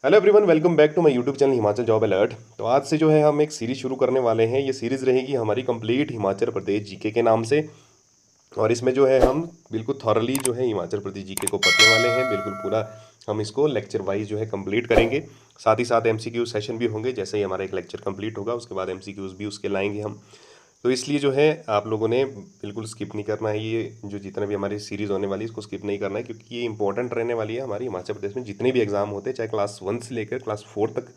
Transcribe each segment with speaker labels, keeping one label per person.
Speaker 1: Hello everyone, welcome back to my YouTube channel Himachal job alert. तो आज से जो है हम एक सीरीज शुरू करने वाले हैं। ये सीरीज रहेगी हमारी कंप्लीट हिमाचल प्रदेश जीके के नाम से। और इसमें जो है हम बिल्कुल थॉरली जो है हिमाचल प्रदेश जीके को पढ़ने वाले हैं। बिल्कुल पूरा हम इसको लेक्चर वाइज जो है कंप्लीट करेंगे। साथ ही साथ एमसीक्यू सेशन भी होंगे। जैसे ही हमारा एक लेक्चर कंप्लीट होगा उसके बाद एमसीक्यूज भी उसके लाएंगे हम। तो इसलिए जो है आप लोगों ने बिल्कुल स्किप नहीं करना है। ये जो जितना भी हमारी सीरीज़ होने वाली है इसको स्किप नहीं करना है, क्योंकि ये इंपॉर्टेंट रहने वाली है। हमारी हिमाचल प्रदेश में जितने भी एग्ज़ाम होते हैं, चाहे क्लास 1 से लेकर क्लास 4 तक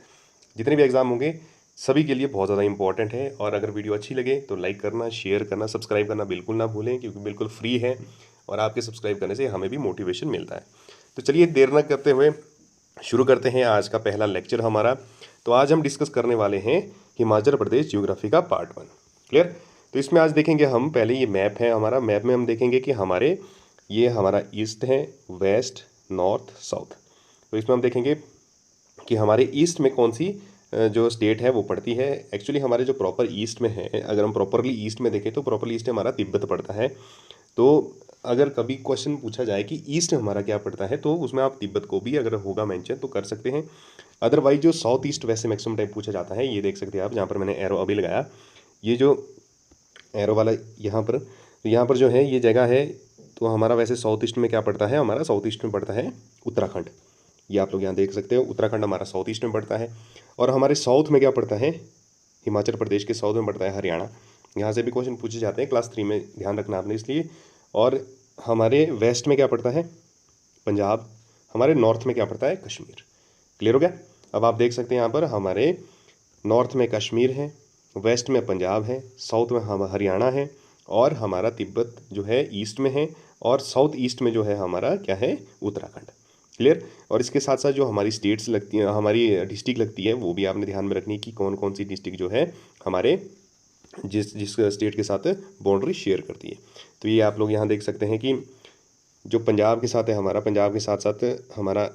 Speaker 1: जितने भी एग्ज़ाम होंगे, सभी के लिए बहुत ज़्यादा इंपॉर्टेंट है। और अगर वीडियो अच्छी लगे तो लाइक करना, शेयर करना, सब्सक्राइब करना बिल्कुल ना भूलें, क्योंकि बिल्कुल फ्री है और आपके सब्सक्राइब करने से हमें भी मोटिवेशन मिलता है। तो चलिए देर न करते हुए शुरू करते हैं आज का पहला लेक्चर हमारा। तो आज हम डिस्कस करने वाले हैं हिमाचल प्रदेश ज्योग्राफी का पार्ट 1। क्लियर। तो इसमें आज देखेंगे हम, पहले ये मैप है हमारा। मैप में हम देखेंगे कि ये हमारा ईस्ट है, वेस्ट, नॉर्थ, साउथ। तो इसमें हम देखेंगे कि हमारे ईस्ट में कौन सी जो स्टेट है वो पड़ती है। एक्चुअली हमारे जो प्रॉपर ईस्ट में है, अगर हम प्रॉपरली ईस्ट में देखें तो प्रॉपरली ईस्ट हमारा तिब्बत पड़ता है। तो अगर कभी क्वेश्चन पूछा जाए कि ईस्ट हमारा क्या पड़ता है, तो उसमें आप तिब्बत को भी अगर होगा मेंशन तो कर सकते हैं। अदरवाइज जो साउथ ईस्ट वैसे मैक्सिमम टाइम पूछा जाता है, ये देख सकते हैं आप, जहाँ पर मैंने एरो अभी लगाया, ये जो एरो वाला यहाँ पर जो है ये जगह है। तो हमारा वैसे साउथ ईस्ट में क्या पड़ता है, हमारा साउथ ईस्ट में पड़ता है उत्तराखंड। ये आप लोग यहाँ देख सकते हो, उत्तराखंड हमारा साउथ ईस्ट में पड़ता है। और हमारे साउथ में क्या पड़ता है, हिमाचल प्रदेश के साउथ में पड़ता है हरियाणा। यहाँ से भी क्वेश्चन पूछे जाते हैं क्लास 3 में, ध्यान रखना आपने इसलिए। और हमारे वेस्ट में क्या पड़ता है, पंजाब। हमारे नॉर्थ में क्या पड़ता है, कश्मीर। क्लियर हो गया। अब आप देख सकते हैं यहाँ पर हमारे नॉर्थ में कश्मीर है, वेस्ट में पंजाब है, साउथ में हम हरियाणा है, और हमारा तिब्बत जो है ईस्ट में है, और साउथ ईस्ट में जो है हमारा क्या है, उत्तराखंड। क्लियर। और इसके साथ साथ जो हमारी स्टेट्स लगती हैं, हमारी डिस्ट्रिक्ट लगती है, वो भी आपने ध्यान में रखनी है कि कौन कौन सी डिस्ट्रिक्ट जो है हमारे जिस जिस स्टेट के साथ बाउंड्री शेयर करती है। तो ये आप लोग यहाँ देख सकते हैं कि जो पंजाब के साथ है हमारा, पंजाब के साथ साथ हमारा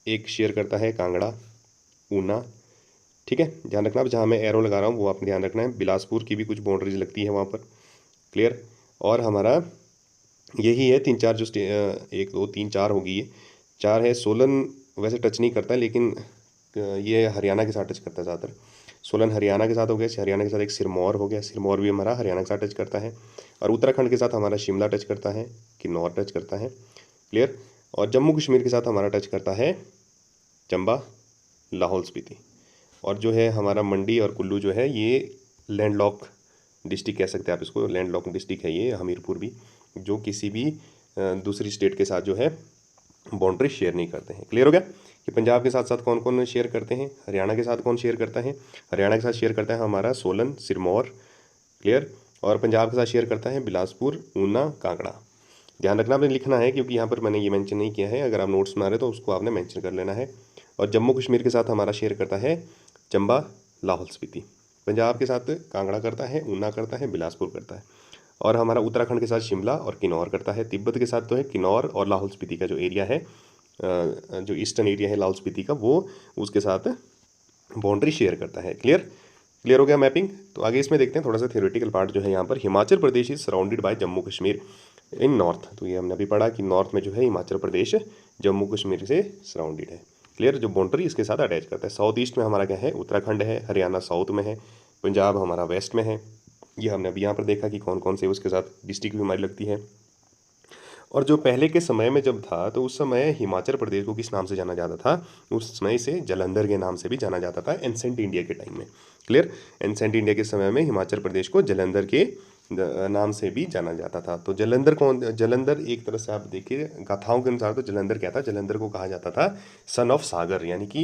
Speaker 1: एक शेयर करता है कांगड़ा, ऊना। ठीक है, ध्यान रखना। अब जहाँ मैं एरो लगा रहा हूँ वो आपने ध्यान रखना है। बिलासपुर की भी कुछ बाउंड्रीज लगती है वहाँ पर। क्लियर। और हमारा यही है 3-4 जो 1 2 3 4 होगी, ये 4 है। सोलन वैसे टच नहीं करता है, लेकिन ये हरियाणा के साथ टच करता है ज़्यादातर। सोलन हरियाणा के साथ हो गया, हरियाणा के साथ एक सिरमौर हो गया, सिरमौर भी हमारा हरियाणा के साथ टच करता है। और उत्तराखंड के साथ हमारा शिमला टच करता है, किन्नौर टच करता है। क्लियर। और जम्मू कश्मीर के साथ हमारा टच करता है चंबा, लाहौल स्पीति। और जो है हमारा मंडी और कुल्लू जो है ये लैंडलॉक डिस्ट्रिक्ट कह सकते हैं आप इसको, लैंडलॉक डिस्ट्रिक्ट है ये। हमीरपुर भी, जो किसी भी दूसरी स्टेट के साथ जो है बाउंड्री शेयर नहीं करते हैं। क्लियर हो गया कि पंजाब के साथ साथ कौन कौन शेयर करते हैं, हरियाणा के साथ कौन शेयर करता है। हरियाणा के साथ शेयर करता है हमारा सोलन, सिरमौर। क्लियर। और पंजाब के साथ शेयर करता है बिलासपुर, ऊना, कांगड़ा। ध्यान रखना आपने लिखना है, क्योंकि यहाँ पर मैंने ये मेंशन नहीं किया है। अगर आप नोट्स बना रहे तो उसको आपने मेंशन कर लेना है। और जम्मू कश्मीर के साथ हमारा शेयर करता है चंबा, लाहौल स्पीति। पंजाब के साथ कांगड़ा करता है, ऊना करता है, बिलासपुर करता है। और हमारा उत्तराखंड के साथ शिमला और किन्नौर करता है। तिब्बत के साथ तो है किन्नौर और लाहौल स्पीति का जो एरिया है, जो ईस्टर्न एरिया है लाहौल स्पीति का, वो उसके साथ बाउंड्री शेयर करता है। क्लियर। क्लियर हो गया मैपिंग। तो आगे इसमें देखते हैं थोड़ा सा थ्योरेटिकल पार्ट जो है यहाँ पर। Himachal Pradesh is surrounded by Jammu Kashmir in north. तो ये हमने अभी पढ़ा कि नॉर्थ में जो है हिमाचल प्रदेश जम्मू कश्मीर से सराउंडेड है। क्लियर। जो बाउंड्री इसके साथ अटैच करता है। साउथ ईस्ट में हमारा क्या है, उत्तराखंड है, हरियाणा साउथ में है, पंजाब हमारा वेस्ट में है। ये हमने अभी यहाँ पर देखा कि कौन कौन से उसके साथ डिस्ट्रिक्ट भी हमारी लगती है। और जो पहले के समय में जब था, तो उस समय हिमाचल प्रदेश को किस नाम से जाना जाता था, उस समय से जालंधर के नाम से भी जाना जाता था एंसेंट इंडिया के टाइम में। क्लियर। एंसेंट इंडिया के समय में हिमाचल प्रदेश को जालंधर के नाम से भी जाना जाता था। तो जालंधर एक तरह से आप देखिए गाथाओं के अनुसार तो जालंधर क्या था, जालंधर को कहा जाता था सन ऑफ सागर, यानी कि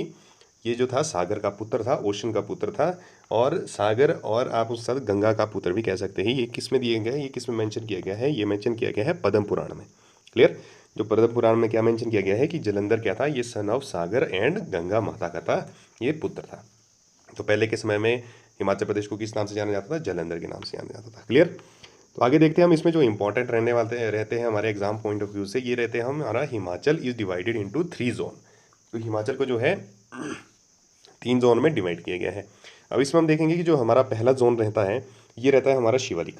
Speaker 1: ये जो था सागर का पुत्र था, ओशन का पुत्र था। और सागर, और आप उस साथ गंगा का पुत्र भी कह सकते हैं। ये किस में दिए गए हैं, ये किस में मेंशन किया गया है, ये मेंशन किया गया है पद्म पुराण में। क्लियर। जो पद्म पुराण में क्या मेंशन किया गया है कि जालंधर क्या था, ये son of Sagar and Ganga माता का था, ये पुत्र था। तो पहले के समय में हिमाचल प्रदेश को किस नाम से जाना जाता था, जालंधर के नाम से जाना जाता था। क्लियर। तो आगे देखते हैं हम इसमें जो इंपॉर्टेंट रहते हैं हमारे एग्जाम पॉइंट ऑफ व्यू से, ये रहते हैं हमारा Himachal is divided into 3 zone. तो हिमाचल को जो है 3 जोन में डिवाइड किया गया है। अब इसमें हम देखेंगे कि जो हमारा पहला जोन रहता है, ये रहता है हमारा शिवालिक।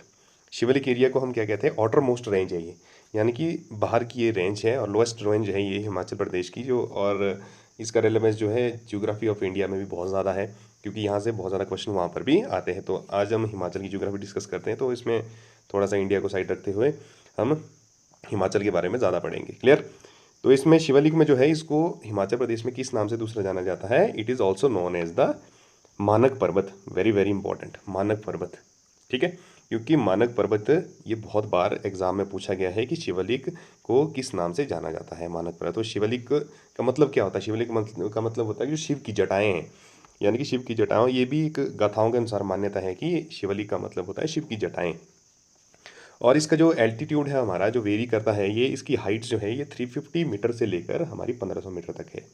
Speaker 1: शिवालिक एरिया को हम क्या कहते हैं, आउटर मोस्ट रेंज है ये, यानी कि बाहर की ये रेंज है और लोएस्ट रेंज है ये हिमाचल प्रदेश की जो। और इसका रेलेवेंस जो है ज्योग्राफी ऑफ इंडिया में भी बहुत ज़्यादा है, क्योंकि यहाँ से बहुत ज़्यादा क्वेश्चन वहाँ पर भी आते हैं। तो आज हम हिमाचल की ज्योग्राफी डिस्कस करते हैं, तो इसमें थोड़ा सा इंडिया को साइड रखते हुए हम हिमाचल के बारे में ज़्यादा पढ़ेंगे। क्लियर। तो इसमें शिवालिक में जो है इसको हिमाचल प्रदेश में किस नाम से दूसरा जाना जाता है? It is also known as the Manak Parvat. Very very important, मानक पर्वत। ठीक है, क्योंकि मानक पर्वत ये बहुत बार एग्जाम में पूछा गया है कि शिवलिक को किस नाम से जाना जाता है, मानक पर्वत। तो शिवलिक का मतलब क्या होता है? शिवलिक का मतलब होता है कि जो शिव की जटाएं हैं, यानी कि शिव की जटाओं, ये भी एक गाथाओं के अनुसार मान्यता है कि शिवलिक का मतलब होता है शिव की जटाएं। और इसका जो एल्टीट्यूड है हमारा, जो वेरी करता है, ये इसकी हाइट जो है ये 350 मीटर से लेकर हमारी 1500 मीटर तक है।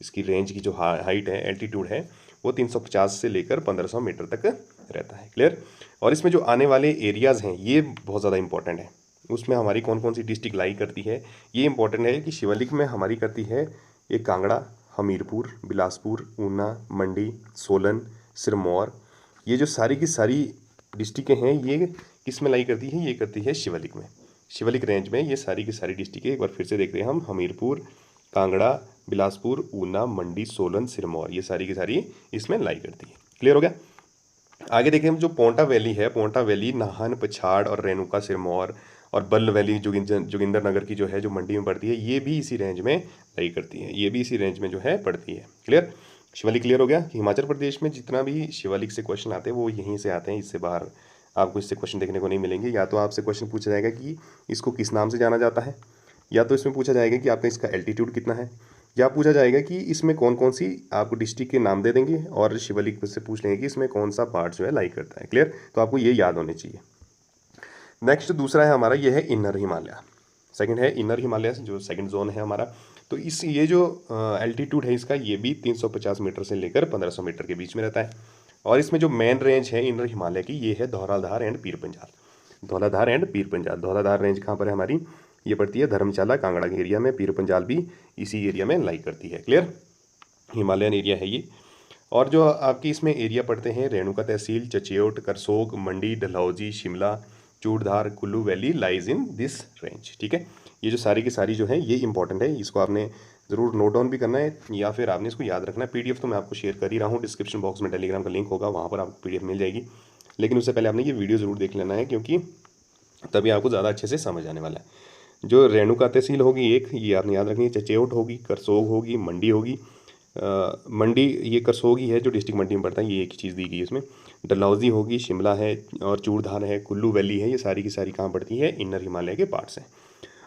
Speaker 1: इसकी रेंज की जो हाइट है, एल्टीट्यूड है, वो 350 से लेकर 1500 मीटर तक रहता है। क्लियर। और इसमें जो आने वाले एरियाज़ हैं ये बहुत ज़्यादा इंपॉर्टेंट है। उसमें हमारी कौन कौन सी डिस्ट्रिक्ट लाई करती है ये इंपॉर्टेंट है कि शिवलिक में हमारी करती है ये कांगड़ा, हमीरपुर, बिलासपुर, ऊना, मंडी, सोलन, सिरमौर। ये जो सारी की सारी डिस्ट्रिक्टें हैं ये किस में लाई करती है? ये करती है शिवलिक में। शिवलिक रेंज में ये सारी की सारी डिस्ट्रिक्टें एक बार फिर से देखते हैं हम। हमीरपुर, कांगड़ा, बिलासपुर, ऊना, मंडी, सोलन, सिरमौर, ये सारी की सारी इसमें लाई करती है। क्लियर हो गया। आगे देखें हम, जो पोंटा वैली है, पोंटा वैली नाहन, पछाड़ और रेणुका, सिरमौर और बल्ल वैली जोगिंदर नगर की जो है, जो मंडी में पड़ती है, ये भी इसी रेंज में लाई करती है। ये भी इसी रेंज में जो है पड़ती है। क्लियर। शिवालिक क्लियर हो गया कि हिमाचल प्रदेश में जितना भी शिवालिक से क्वेश्चन आते हैं वो यहीं से आते हैं, इससे बाहर आपको इससे क्वेश्चन देखने को नहीं मिलेंगे। या तो आपसे क्वेश्चन पूछा जाएगा कि इसको किस नाम से जाना जाता है, या तो इसमें पूछा जाएगा कि आपका इसका एल्टीट्यूड कितना है, या पूछा जाएगा कि इसमें कौन कौन सी आपको डिस्ट्रिक्ट के नाम दे देंगे, और शिवलिक से पूछ लेंगे कि इसमें कौन सा पार्ट जो है लाई करता है। क्लियर। तो आपको ये याद होने चाहिए। नेक्स्ट दूसरा है हमारा, ये है इनर हिमालय। सेकंड है इनर हिमालय, जो सेकंड जोन है हमारा। तो इस ये जो एल्टीट्यूड है इसका, ये भी 350 मीटर से लेकर 1500 मीटर के बीच में रहता है। और इसमें जो मेन रेंज है इनर हिमालय की, ये है Dhauladhar and Pir Panjal. Dhauladhar and Pir Panjal. Dhauladhar range कहाँ पर है हमारी? ये पड़ती है धर्मशाला, कांगड़ा के एरिया में। पीर पंजाल भी इसी एरिया में लाई करती है। क्लियर। हिमालयन एरिया है ये। और जो आपकी इसमें एरिया पड़ते हैं, Renuka Tehsil, Chachyot, Karsog, Mandi, Dalhousie, Shimla, Churdhar, Kullu valley lies in this range. ठीक है, ये जो सारी की सारी जो है ये इंपॉर्टेंट है, इसको आपने ज़रूर नोट डाउन भी करना है, या फिर आपने इसको याद रखना है। पीडीएफ तो मैं आपको शेयर कर ही रहा हूँ, डिस्क्रिप्शन बॉक्स में टेलीग्राम का लिंक होगा, वहाँ पर आपको पीडीएफ मिल जाएगी। लेकिन उससे पहले आपने ये वीडियो ज़रूर देख लेना है, क्योंकि तभी आपको ज़्यादा अच्छे से समझ आने वाला है। जो रेणुका तहसील होगी एक, ये आपने याद रखनी है। चचेओट होगी, करसोग होगी, मंडी होगी। मंडी ये करसोग ही है जो डिस्ट्रिक्ट मंडी में पड़ता है, ये एक ही चीज़ दी गई है इसमें। डलहौजी होगी, शिमला है, और चूड़धार है, कुल्लू वैली है। ये सारी की सारी कहाँ पड़ती है? इनर हिमालय के पार्ट्स हैं।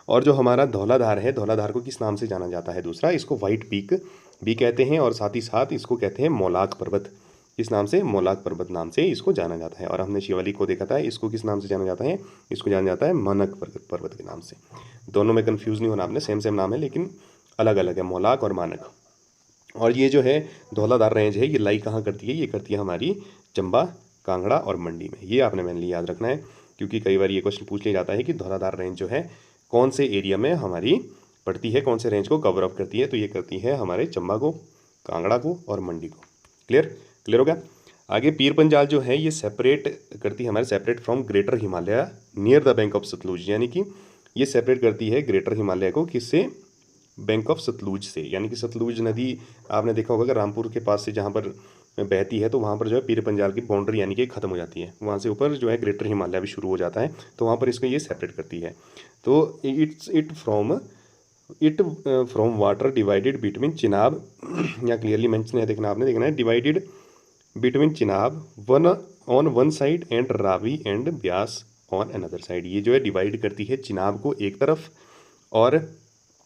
Speaker 1: और जो हमारा धौलाधार है, धौलाधार को किस नाम से जाना जाता है? दूसरा, इसको वाइट पीक भी कहते हैं, और साथ ही साथ इसको कहते हैं मौलाक पर्वत। किस नाम से? मौलाक पर्वत नाम से इसको जाना जाता है। और हमने शिवालिक को देखा था, इसको किस नाम से जाना जाता है? इसको जाना जाता है मानक पर्वत के नाम से। दोनों में कन्फ्यूज़ नहीं होना आपने, सेम सेम नाम है लेकिन अलग अलग है, मौलाक और मानक। और ये जो है धौलाधार रेंज है, ये लाई कहाँ करती है? ये करती है हमारी चंबा, कांगड़ा और मंडी में। ये आपने मेनली याद रखना है, क्योंकि कई बार ये क्वेश्चन पूछ लिया जाता है कि धौलाधार रेंज जो है कौन से एरिया में हमारी पड़ती है, कौन से रेंज को कवर अप करती है? तो ये करती है हमारे चंबा को, कांगड़ा को और मंडी को। क्लियर। क्लियर हो गया। आगे पीर पंजाल जो है ये सेपरेट करती है हमारे, separate from greater Himalaya near the bank of Sutlej. यानी कि ये सेपरेट करती है ग्रेटर हिमालय को किससे? बैंक ऑफ सतलुज से। यानी कि सतलुज नदी आपने देखा होगा कि रामपुर के पास से जहाँ पर बहती है, तो वहाँ पर जो है पीर पंजाल की बाउंड्री यानी कि ख़त्म हो जाती है, वहाँ से ऊपर जो है ग्रेटर हिमालय भी शुरू हो जाता है, तो वहाँ पर इसको ये सेपरेट करती है। तो it from water divided between Chenab, यहाँ क्लियरली मेंशन है, देखना आपने, देखना है, divided between Chenab one on one side and Ravi and Beas on another side. ये जो है डिवाइड करती है चिनाब को एक तरफ और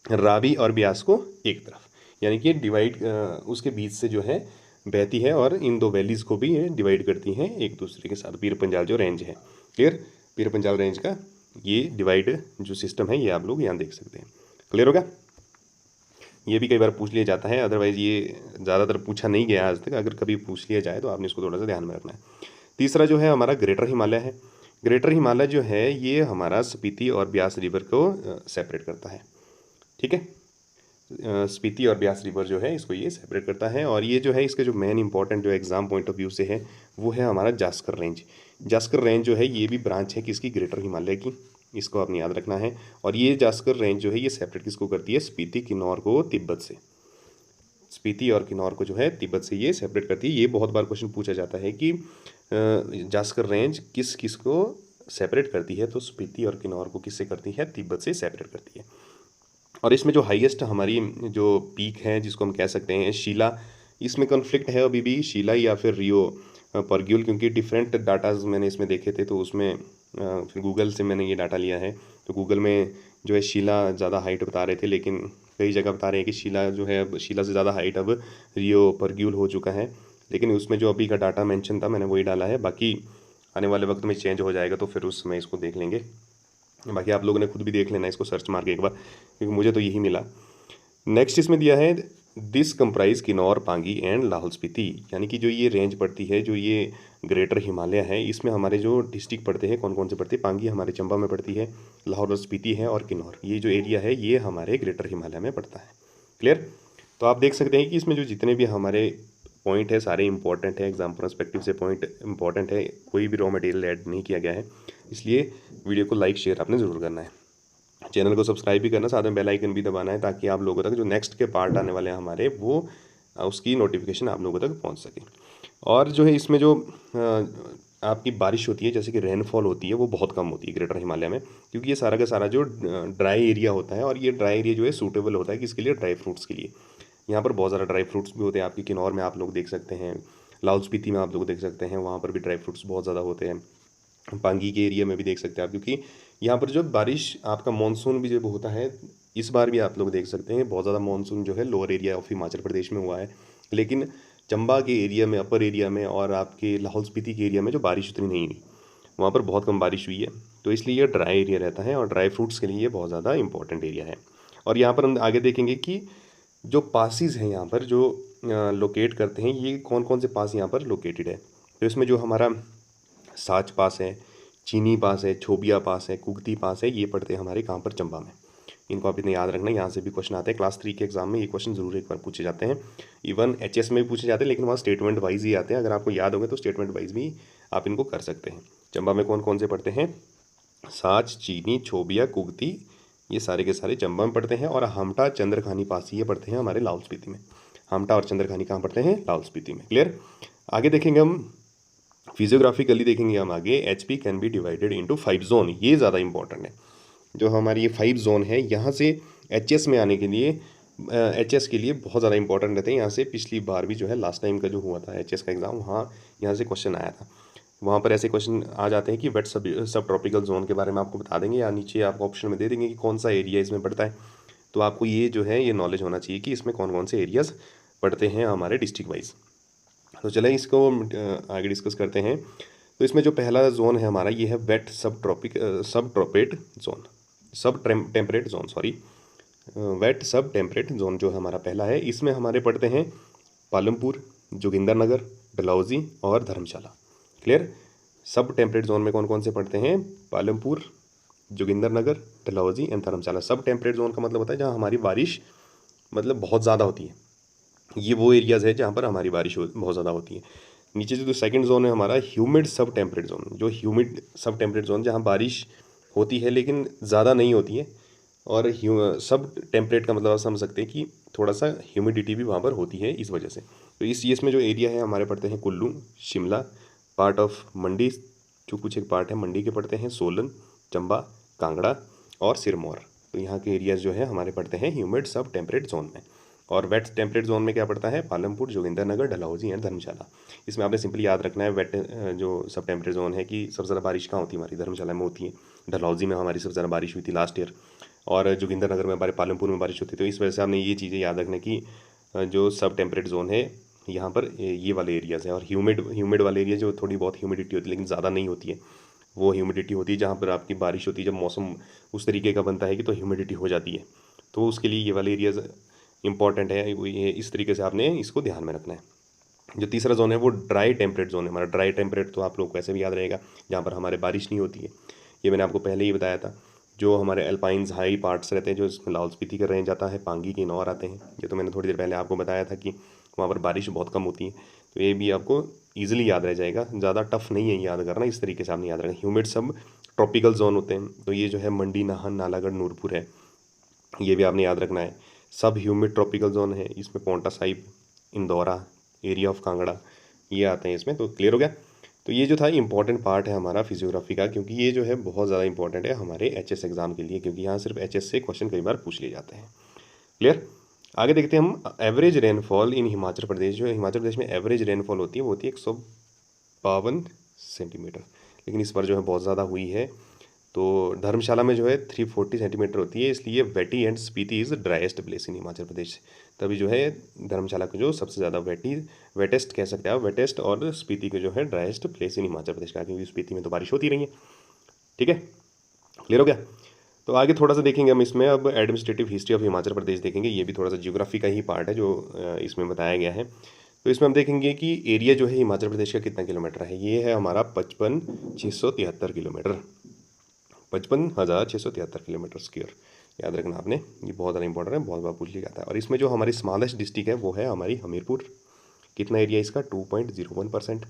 Speaker 1: रावी और ब्यास को एक तरफ, यानी कि डिवाइड उसके बीच से जो है बहती है, और इन दो वैलीज़ को भी ये डिवाइड करती हैं एक दूसरे के साथ। पीर पंजाल जो रेंज है, क्लियर, पीर पंजाल रेंज का ये डिवाइड जो सिस्टम है ये आप लोग यहाँ देख सकते हैं। क्लियर होगा। ये भी कई बार पूछ लिया जाता है, अदरवाइज़ ये ज़्यादातर पूछा नहीं गया आज तक, अगर कभी पूछ लिया जाए तो आपने इसको थोड़ा सा ध्यान में रखना है। तीसरा जो है हमारा ग्रेटर हिमालय है। ग्रेटर हिमालय जो है ये हमारा स्पीति और ब्यास रिवर को सेपरेट करता है। ठीक है, स्पीति और ब्यास रिवर जो है इसको ये सेपरेट करता है। और ये जो है इसके जो मेन इंपॉर्टेंट जो एग्जाम पॉइंट ऑफ व्यू से है वो है हमारा जास्कर रेंज। जास्कर रेंज जो है ये भी ब्रांच है किसकी? ग्रेटर हिमालय की, इसको आपने याद रखना है। और ये जास्कर रेंज जो है ये सेपरेट किसको करती है? स्पीति, किन्नौर को तिब्बत से। स्पीति और किन्नौर को जो है तिब्बत से ये सेपरेट करती है। ये बहुत बार क्वेश्चन पूछा जाता है कि जास्कर रेंज किस किस को सेपरेट करती है, तो स्पीति और किन्नौर को किससे करती है, तिब्बत से सेपरेट करती है। और इसमें जो हाईएस्ट हमारी जो पीक है जिसको हम कह सकते हैं शिला, इसमें कॉन्फ्लिक्ट है अभी भी, शिला या फिर रियो परग्यूल, क्योंकि डिफरेंट डाटाज मैंने इसमें देखे थे, तो उसमें गूगल से मैंने ये डाटा लिया है। तो गूगल में जो है शिला ज़्यादा हाइट बता रहे थे, लेकिन कई जगह बता रहे हैं कि शिला जो है अब शिला से ज़्यादा हाइट अब रियो परग्यूल हो चुका है, लेकिन उसमें जो अभी का डाटा मेंशन था मैंने वही डाला है। बाकी आने वाले वक्त में चेंज हो जाएगा तो फिर उस समय इसको देख लेंगे। बाकी आप लोगों ने खुद भी देख लेना इसको सर्च मार के एक बार, क्योंकि मुझे तो यही मिला। नेक्स्ट इसमें दिया है this comprise Kinnaur, Pangi and Lahaul Spiti, यानी कि जो ये रेंज पड़ती है, जो ये ग्रेटर हिमालय है, इसमें हमारे जो डिस्ट्रिक्ट पड़ते हैं कौन कौन से पड़ते हैं। पांगी हमारे चंबा में पड़ती है, लाहौल और स्पीति है, और किन्नौर ये जो एरिया है ये हमारे ग्रेटर हिमालय में पड़ता है। क्लियर। तो आप देख सकते हैं कि इसमें जो जितने भी हमारे पॉइंट है सारे इंपॉर्टेंट है, एग्जाम पर्सपेक्टिव से पॉइंट इंपॉर्टेंट है, कोई भी रॉ मटेरियल ऐड नहीं किया गया है। इसलिए वीडियो को लाइक शेयर आपने ज़रूर करना है, चैनल को सब्सक्राइब भी करना, साथ में बेल आइकन भी दबाना है, ताकि आप लोगों तक जो नेक्स्ट के पार्ट आने वाले हैं हमारे वो उसकी नोटिफिकेशन आप लोगों तक पहुंच सके। और जो है इसमें जो आपकी बारिश होती है, जैसे कि रेनफॉल होती है, वो बहुत कम होती है ग्रेटर हिमालय में, क्योंकि ये सारा का सारा जो ड्राई एरिया होता है, और ये ड्राई एरिया जो है सूटेबल होता है किसके लिए, ड्राई फ्रूट्स के लिए। यहाँ पर बहुत ज़्यादा ड्राई फ्रूट्स भी होते हैं। आपकी किन्नौर में आप लोग देख सकते हैं, लाहौल स्पीति में आप लोग देख सकते हैं, वहाँ पर भी ड्राई फ्रूट्स बहुत ज़्यादा होते हैं। पांगी के एरिया में भी देख सकते हैं आप, क्योंकि यहाँ पर जो बारिश आपका मानसून भी जब होता है, इस बार भी आप लोग देख सकते हैं बहुत ज़्यादा मानसून जो है lower area of Himachal Pradesh में हुआ है, लेकिन चंबा के एरिया में, अपर एरिया में, और आपके लाहौल स्पीति के एरिया में जो बारिश उतनी नहीं हुई, वहाँ पर बहुत कम बारिश हुई है। तो इसलिए ये ड्राई एरिया रहता है, और ड्राई फ्रूट्स के लिए ये बहुत ज़्यादा इंपॉर्टेंट एरिया है। और यहाँ पर हम आगे देखेंगे कि जो पासिस हैं यहाँ पर जो लोकेट करते हैं, ये कौन कौन से पास यहाँ पर लोकेटेड है। तो इसमें जो हमारा साच पास है, चीनी पास है, छोबिया पास है, कुगती पास है, ये पढ़ते हैं हमारे कहाँ पर, चंबा में। इनको आप इतने याद रखना, यहाँ से भी क्वेश्चन आते हैं क्लास 3 के एग्जाम में, ये क्वेश्चन जरूर एक बार पूछे जाते हैं। इवन एचएस में भी पूछे जाते हैं, लेकिन वहाँ स्टेटमेंट वाइज ही आते हैं। अगर आपको याद होंगे तो स्टेटमेंट वाइज भी आप इनको कर सकते हैं। चंबा में कौन कौन से पढ़ते हैं, साच, चीनी, छोबिया, कुगती, ये सारे के सारे चंबा में पढ़ते हैं। और हमटा, चंद्रखानी पासी ये पढ़ते हैं हमारे लाहौल स्पीति में। हमटा और चंद्रखानी कहाँ पढ़ते हैं, लाहौल स्पीति में। क्लियर। आगे देखेंगे हम फिजियोग्राफिकली, देखेंगे हम आगे, HP can be divided into 5 zone. ये ज़्यादा इंपॉर्टेंट है, जो हमारी ये 5 जोन है, यहाँ से एचएस में आने के लिए, एचएस के लिए बहुत ज़्यादा इंपॉर्टेंट रहते हैं। यहाँ से पिछली बार भी जो है लास्ट टाइम का जो हुआ था एचएस का एग्ज़ाम, वहाँ यहाँ से क्वेश्चन आया था। वहाँ पर ऐसे क्वेश्चन आ जाते हैं कि वेट सब ट्रॉपिकल जोन के बारे में आपको बता देंगे, या नीचे आपको ऑप्शन में दे देंगे कि कौन सा एरिया इसमें पड़ता है। तो आपको ये जो है ये नॉलेज होना चाहिए कि इसमें कौन कौन से एरियाज़ पड़ते हैं हमारे डिस्ट्रिक्ट वाइज। तो चले इसको आगे डिस्कस करते हैं। तो इसमें जो पहला जोन है हमारा, ये है वेट सब ट्रॉपेट जोन, सब टेम्परेट जोन, सॉरी, वेट सब टेम्परेट जोन जो हमारा पहला है। इसमें हमारे पड़ते हैं पालमपुर, जोगिंदरनगर, डलहौजी और धर्मशाला। क्लियर। सब टेम्परेट जोन में कौन कौन से पड़ते हैं, पालमपुर, जोगिंदरनगर, डलहौजी एंड धर्मशाला। सब टेम्परेट जोन का मतलब होता है जहाँ हमारी बारिश मतलब बहुत ज़्यादा होती है। ये वो एरियाज़ है जहाँ पर हमारी बारिश बहुत ज़्यादा होती है। नीचे जो सेकंड जोन है हमारा, ह्यूमिड सब टेम्परेट जोन, जो ह्यूमिड सब टेम्परेट जोन, जहाँ बारिश होती है लेकिन ज़्यादा नहीं होती है। और सब टेम्परेट का मतलब आप समझ सकते हैं कि थोड़ा सा ह्यूमिडिटी भी वहाँ पर होती है इस वजह से। तो इसमें जो एरिया है हमारे पड़ते हैं कुल्लू, शिमला, पार्ट ऑफ मंडी, जो कुछ एक पार्ट है मंडी के पड़ते हैं, सोलन, चंबा, कांगड़ा और सिरमौर। तो यहाँ के एरियाज़ जो है हमारे पड़ते हैं ह्यूमिड सब टेम्परेट जोन में। और वेट टेम्परेट जोन में क्या पड़ता है, पालमपुर, जोगिंदरनगर, डलहौजी एंड धर्मशाला। इसमें आपने सिंपली याद रखना है वेट जो सब टेम्परेट जोन है कि सबसे ज़्यादा बारिश कहाँ होती है, हमारी धर्मशाला में होती है। डलहौजी में हमारी सबसे ज़्यादा बारिश हुई थी लास्ट ईयर, और जोगिंदरनगर में, हमारे पालमपुर में बारिश होती है। तो इस वजह से आपने ये चीज़ें याद रखना कि जो सब टेम्परेट जोन है यहाँ पर ये वाले एरियाज़ हैं। और ह्यूमिड वाले एरिया जो थोड़ी बहुत ह्यूमिडिटी होती है लेकिन ज़्यादा नहीं होती है, वो ह्यूमिडिटी होती है जहाँ पर आपकी बारिश होती है, जब मौसम उस तरीके का बनता है कि तो ह्यूमिडिटी हो जाती है। तो उसके लिए ये वाले एरियाज़ इंपॉर्टेंट है, ये इस तरीके से आपने इसको ध्यान में रखना है। जो तीसरा जोन है वो ड्राई टेम्परेट जोन है हमारा। ड्राई टेम्परेट तो आप लोग को ऐसे भी याद रहेगा, जहाँ पर हमारे बारिश नहीं होती है। ये मैंने आपको पहले ही बताया था। जो हमारे अल्पाइंस हाई पार्ट्स रहते हैं, जो इसमें लाहौल स्पीति का रेंज आता है, पांगी, किन्नौर आते हैं। ये तो मैंने थोड़ी देर पहले आपको बताया था कि वहाँ पर बारिश बहुत कम होती है। तो ये भी आपको ईजिली याद रह जाएगा, ज़्यादा टफ नहीं है याद करना, इस तरीके से आपने याद रखना। ह्यूमिड सब ट्रॉपिकल जोन होते हैं, तो ये जो है मंडी, नाहन, नालागढ़, नूरपुर है, ये भी आपने याद रखना है। सब ह्यूमिड ट्रॉपिकल जोन है, इसमें पोंटा साहिब, इंदौरा, एरिया ऑफ कांगड़ा ये आते हैं इसमें। तो क्लियर हो गया। तो ये जो था इंपॉर्टेंट पार्ट है हमारा फिजियोग्राफी का, क्योंकि ये जो है बहुत ज़्यादा इंपॉर्टेंट है हमारे एचएस एग्जाम के लिए, क्योंकि यहाँ सिर्फ एचएस से क्वेश्चन कई बार पूछ लिए जाते हैं। क्लियर। आगे देखते हैं हम एवरेज रेनफॉल इन हिमाचल प्रदेश। जो हिमाचल प्रदेश में एवरेज रेनफॉल होती है वो होती है 152 सेंटीमीटर, लेकिन इस बार जो है बहुत ज़्यादा हुई है। तो धर्मशाला में जो है 340 सेंटीमीटर होती है, इसलिए वेटी and Spiti is driest place in Himachal Pradesh. तभी जो है धर्मशाला को जो सबसे ज़्यादा वेटेस्ट कह सकते हैं आप, वेटेस्ट, और स्पीति को जो है ड्राइएस्ट प्लेस इन हिमाचल प्रदेश का, क्योंकि स्पीति में तो बारिश होती रही है। ठीक है, क्लियर हो गया। तो आगे थोड़ा सा देखेंगे हम इसमें अब administrative history of Himachal Pradesh देखेंगे। ये भी थोड़ा सा ज्योग्राफी का ही पार्ट है जो इसमें बताया गया है। तो इसमें हम देखेंगे कि एरिया जो है हिमाचल प्रदेश का कितना किलोमीटर है। ये है हमारा 55,673 किलोमीटर, 55,673 किलोमीटर स्क्वायर। याद रखना आपने, ये बहुत ज़्यादा इंपॉर्टेंट है, बहुत बार पूछ लिया जाता है। और इसमें जो हमारी स्मॉलेस्ट डिस्ट्रिक्ट है वो है हमारी हमीरपुर। कितना एरिया इसका, 2.01%।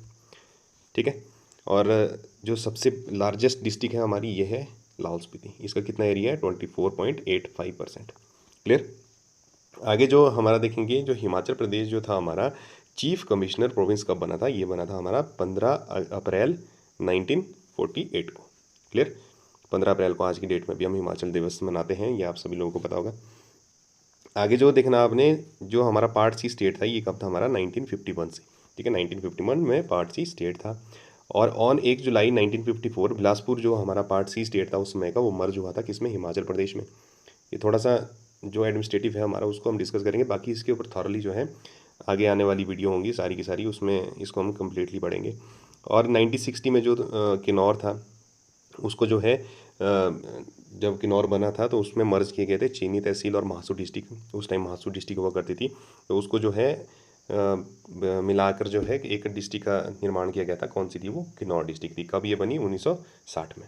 Speaker 1: ठीक है। और जो सबसे लार्जेस्ट डिस्ट्रिक्ट है हमारी ये है लाहौल स्पीति, इसका कितना एरिया है, 24.85%। क्लियर। आगे जो हमारा देखेंगे, जो हिमाचल प्रदेश जो था हमारा चीफ कमिश्नर प्रोविंस कब बना था, ये बना था हमारा 15 अप्रैल 1948 को। क्लियर। 15 अप्रैल को आज की डेट में भी हम हिमाचल दिवस मनाते हैं, ये आप सभी लोगों को पता होगा। आगे जो देखना आपने, जो हमारा पार्ट सी स्टेट था ये कब था हमारा, 1951 से। ठीक है, 1951 में पार्ट सी स्टेट था। और ऑन 1 जुलाई 1954 बिलासपुर जो हमारा पार्ट सी स्टेट था उस समय का, वो मर्ज हुआ था किसमें, हिमाचल प्रदेश में। ये थोड़ा सा जो एडमिनिस्ट्रेटिव है हमारा उसको हम डिस्कस करेंगे, बाकी इसके ऊपर थॉरली जो है आगे आने वाली वीडियो होंगी सारी की सारी, उसमें इसको हम कम्प्लीटली पढ़ेंगे। और 1960 में जो किन्नौर था उसको जो है जब किन्नौर बना था तो उसमें मर्ज किए गए थे चीनी तहसील और महासू डिस्ट्रिक्ट। उस टाइम महासू डिस्ट्रिक्ट हुआ करती थी, तो उसको जो है मिलाकर जो है एक डिस्ट्रिक्ट का निर्माण किया गया था। कौन सी थी वो, किन्नौर डिस्ट्रिक्ट थी। कब ये बनी, 1960 में।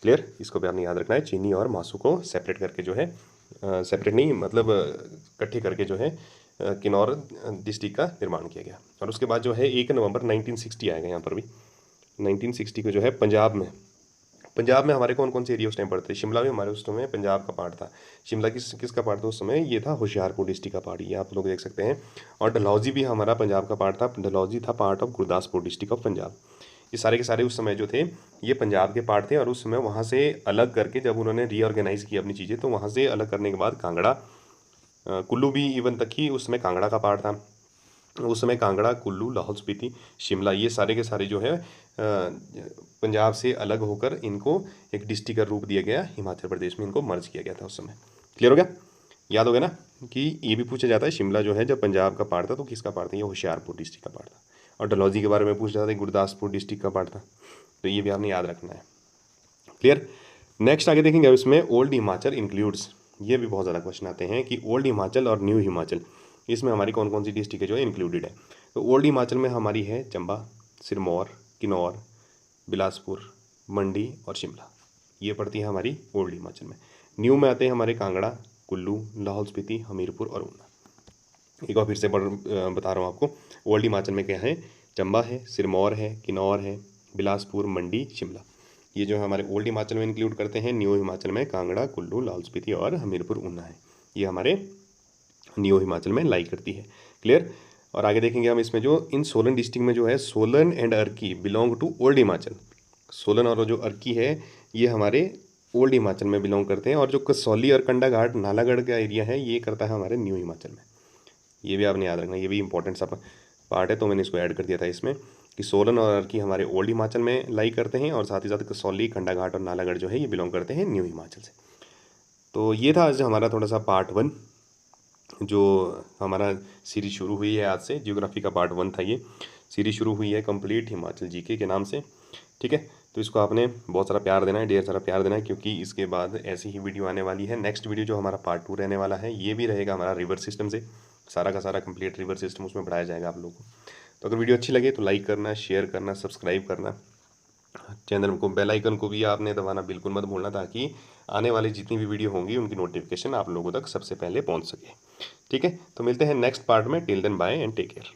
Speaker 1: क्लियर। इसको भी आपने याद रखना है, चीनी और महासू को सेपरेट करके जो है, सेपरेट नहीं मतलब इकट्ठे करके जो है किन्नौर डिस्ट्रिक्ट का निर्माण किया गया। और उसके बाद जो है 1 नवंबर 1960 आएगा यहाँ पर भी। 1960 को जो है पंजाब में हमारे कौन कौन से एरिया उस टाइम पड़ते थे। शिमला भी हमारे उस समय पंजाब का पार्ट था। शिमला किसका पार्ट था उस समय, ये था होशियारपुर डिस्ट्रिक्ट का पार्ट, ये आप लोग देख सकते हैं। और डलहौजी भी हमारा पंजाब का पार्ट था, डलहौजी था part of Gurdaspur district of Punjab. ये सारे के सारे उस समय जो थे ये पंजाब के पार्ट थे। और उस समय वहाँ से अलग करके जब उन्होंने रीऑर्गेनाइज़ किया अपनी चीज़ें, तो वहाँ से अलग करने के बाद कांगड़ा, कुल्लू भी इवन तक ही उस समय कांगड़ा का पार्ट था। उस समय कांगड़ा, कुल्लू, लाहौल स्पीति, शिमला, ये सारे के सारे जो है पंजाब से अलग होकर इनको एक डिस्ट्रिक्ट का रूप दिया गया, हिमाचल प्रदेश में इनको मर्ज किया गया था उस समय। क्लियर हो गया। याद हो गया ना कि ये भी पूछा जाता है, शिमला जो है जब पंजाब का पार्ट था तो किसका पार्ट था, ये होशियारपुर डिस्ट्रिक्ट का पार्ट था। और डलहौजी के बारे में पूछा जाता है, गुरदासपुर डिस्ट्रिक्ट का पार्ट था। तो ये भी आपने याद रखना है। क्लियर। नेक्स्ट आगे देखेंगे अब इसमें ओल्ड हिमाचल इंक्लूड्स। ये भी बहुत ज़्यादा क्वेश्चन आते हैं कि ओल्ड हिमाचल और न्यू हिमाचल, इसमें हमारी कौन कौन सी डिस्ट्रिक्ट है जो है इंक्लूडेड है। तो ओल्ड हिमाचल में हमारी है चंबा, सिरमौर, किन्नौर, बिलासपुर, मंडी और शिमला, ये पड़ती है हमारी ओल्ड हिमाचल में। न्यू में आते हैं हमारे कांगड़ा, कुल्लू, लाहौल स्पीति, हमीरपुर और ऊना। एक बार फिर से बता रहा हूँ आपको, ओल्ड हिमाचल में क्या है, चंबा है, सिरमौर है, किन्नौर है, बिलासपुर, मंडी, शिमला, ये जो हमारे ओल्ड हिमाचल में इंक्लूड करते हैं। न्यू हिमाचल में कांगड़ा, कुल्लू, लाहौल स्पीति और हमीरपुर, ऊना है, ये हमारे न्यू हिमाचल में लाई करती है। क्लियर। और आगे देखेंगे हम इसमें जो इन सोलन डिस्ट्रिक्ट में जो है Solan and Arki belong to old Himachal. Solan और जो अर्की है ये हमारे ओल्ड हिमाचल में बिलोंग करते हैं। और जो कसौली और कंडाघाट नालागढ़ का एरिया है ये करता है हमारे न्यू हिमाचल में। ये भी आपने याद रखना, ये भी इंपॉर्टेंट सा पार्ट है, तो मैंने इसको ऐड कर दिया था इसमें कि सोलन और अर्की हमारे ओल्ड हिमाचल में लाई करते हैं, और साथ ही साथ कसौली, कंडाघाट और नालागढ़ जो है ये बिलोंग करते हैं न्यू हिमाचल से। तो ये था आज हमारा थोड़ा सा पार्ट 1, जो हमारा सीरीज शुरू हुई है आज से। जियोग्राफी का पार्ट 1 था ये, सीरीज शुरू हुई है कंप्लीट हिमाचल जीके के नाम से। ठीक है, तो इसको आपने बहुत सारा प्यार देना है, ढेर सारा प्यार देना है, क्योंकि इसके बाद ऐसी ही वीडियो आने वाली है। नेक्स्ट वीडियो जो हमारा पार्ट 2 रहने वाला है ये भी रहेगा हमारा रिवर सिस्टम से, सारा का सारा कंप्लीट रिवर सिस्टम उसमें पढ़ाया जाएगा आप लोगों को। तो अगर वीडियो अच्छी लगे तो लाइक करना, शेयर करना, सब्सक्राइब करना, चैनल को बेल आइकन को भी आपने दबाना बिल्कुल मत भूलना, ताकि आने वाली जितनी भी वीडियो होंगी उनकी नोटिफिकेशन आप लोगों तक सबसे पहले पहुंच सके। ठीक है, तो मिलते हैं नेक्स्ट पार्ट में। Till then bye and take care.